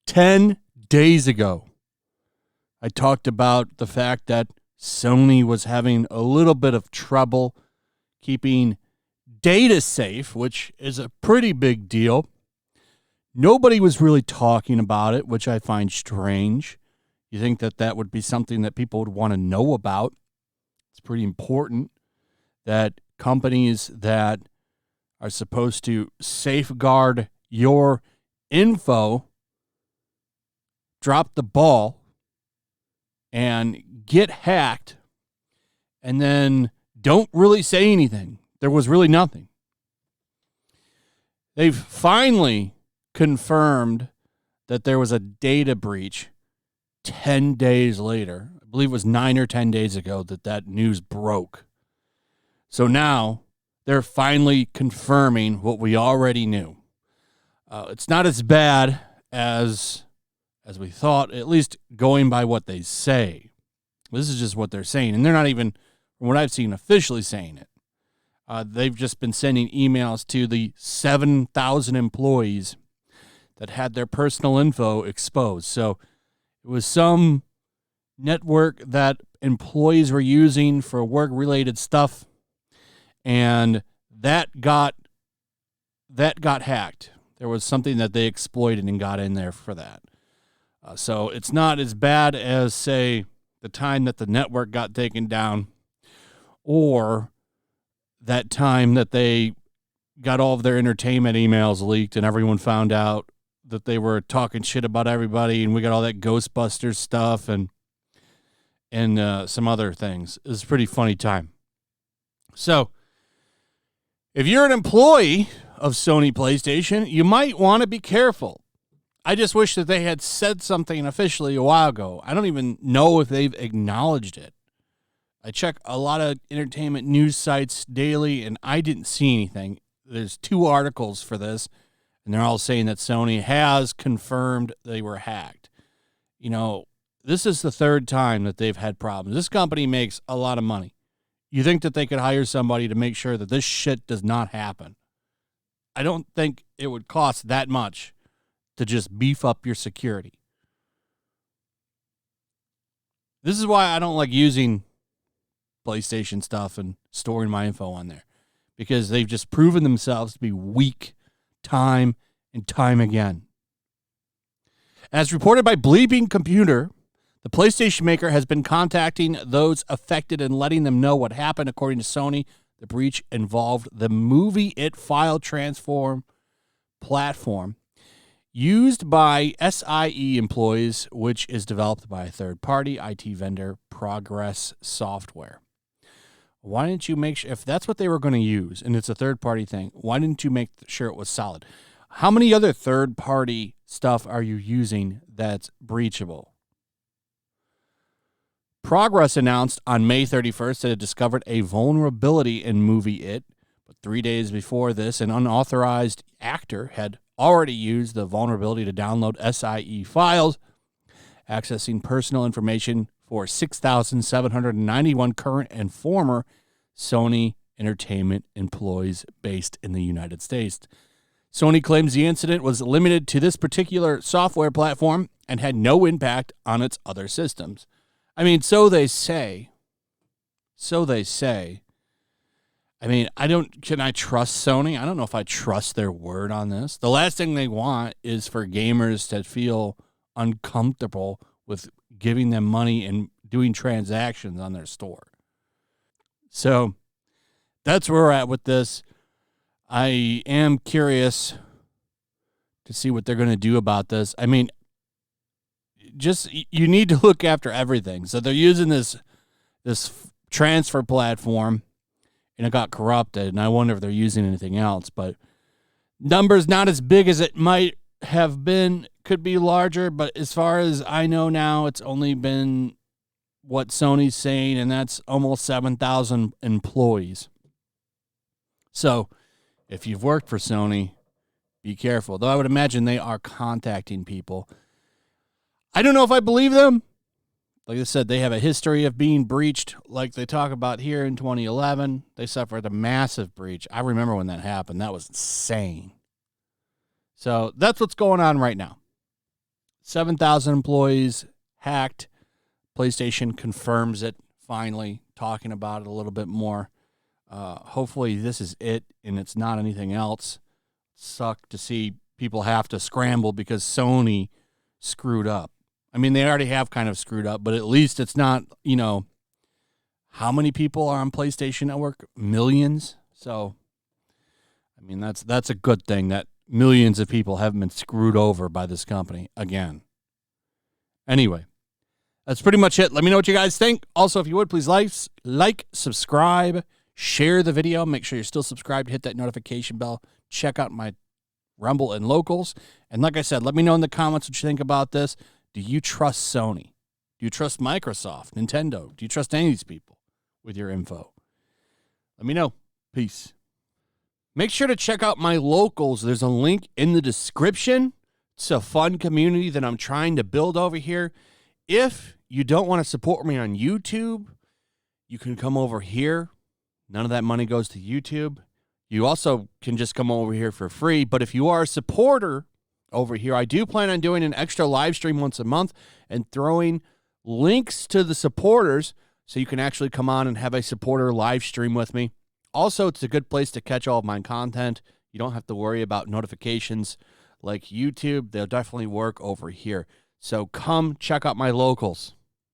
"10 days ago, I talked about the fact that Sony was having a little bit of trouble keeping data safe, which is a pretty big deal. Nobody was really talking about it, which I find strange. You think that that would be something that people would want to know about. It's pretty important that companies that are supposed to safeguard your info drop the ball and get hacked and then don't really say anything. There was really nothing. They've finally confirmed that there was a data breach 10 days later. I believe it was 9 or 10 days ago that news broke. So now they're finally confirming what we already knew. It's not as bad as we thought, at least going by what they say. This is just what they're saying. And they're not even, from what I've seen, officially saying it. They've just been sending emails to the 7,000 employees that had their personal info exposed. So it was some network that employees were using for work-related stuff, and that got hacked. There was something that they exploited and got in there for that. So it's not as bad as, say, the time that the network got taken down or that time that they got all of their entertainment emails leaked and everyone found out that they were talking shit about everybody, and we got all that Ghostbusters stuff and some other things. It was a pretty funny time. So if you're an employee of Sony PlayStation, you might want to be careful. I just wish that they had said something officially a while ago. I don't even know if they've acknowledged it. I check a lot of entertainment news sites daily, and I didn't see anything. There's 2 articles for this, and they're all saying that Sony has confirmed they were hacked. You know, this is the 3rd time that they've had problems. This company makes a lot of money. You think that they could hire somebody to make sure that this shit does not happen? I don't think it would cost that much to just beef up your security. This is why I don't like using PlayStation stuff and storing my info on there, because they've just proven themselves to be weak time and time again. As reported by Bleeping Computer, the PlayStation maker has been contacting those affected and letting them know what happened. According to Sony, the breach involved the Movie It file transform platform used by SIE employees, which is developed by a third-party IT vendor, Progress Software. Why didn't you make sure, if that's what they were going to use, and it's a third-party thing, why didn't you make sure it was solid? How many other third-party stuff are you using that's breachable? Progress announced on May 31st that it discovered a vulnerability in Movie It, but 3 days before this, an unauthorized actor had already used the vulnerability to download SIE files, accessing personal information for 6,791 current and former Sony Entertainment employees based in the United States. Sony claims the incident was limited to this particular software platform and had no impact on its other systems. I mean, so they say. I mean, can I trust Sony? I don't know if I trust their word on this. The last thing they want is for gamers to feel uncomfortable with giving them money and doing transactions on their store. So that's where we're at with this. I am curious to see what they're going to do about this. I mean, just you need to look after everything. So they're using this transfer platform, and it got corrupted, and I wonder if they're using anything else. But numbers not as big as it might have been, could be larger, but as far as I know now, it's only been what Sony's saying, and that's almost 7,000 employees. So if you've worked for Sony, be careful. Though I would imagine they are contacting people. I don't know if I believe them. Like I said, they have a history of being breached like they talk about here in 2011. They suffered a massive breach. I remember when that happened. That was insane. So that's what's going on right now. 7,000 employees hacked. PlayStation confirms it finally, talking about it a little bit more. Hopefully this is it and it's not anything else. Suck to see people have to scramble because Sony screwed up. I mean, they already have kind of screwed up, but at least it's not, how many people are on PlayStation Network? Millions. So, I mean, that's a good thing that millions of people haven't been screwed over by this company again. Anyway, that's pretty much it. Let me know what you guys think. Also, if you would, please like, subscribe, share the video. Make sure you're still subscribed. Hit that notification bell. Check out my Rumble and Locals. And like I said, let me know in the comments what you think about this. Do you trust Sony? Do you trust Microsoft, Nintendo? Do you trust any of these people with your info? Let me know. Peace. Make sure to check out my Locals. There's a link in the description. It's a fun community that I'm trying to build over here. If you don't want to support me on YouTube, you can come over here. None of that money goes to YouTube. You also can just come over here for free. But if you are a supporter over here, I do plan on doing an extra live stream once a month and throwing links to the supporters so you can actually come on and have a supporter live stream with me. Also, it's a good place to catch all of my content. You don't have to worry about notifications like YouTube. They'll definitely work over here. So come check out my Locals.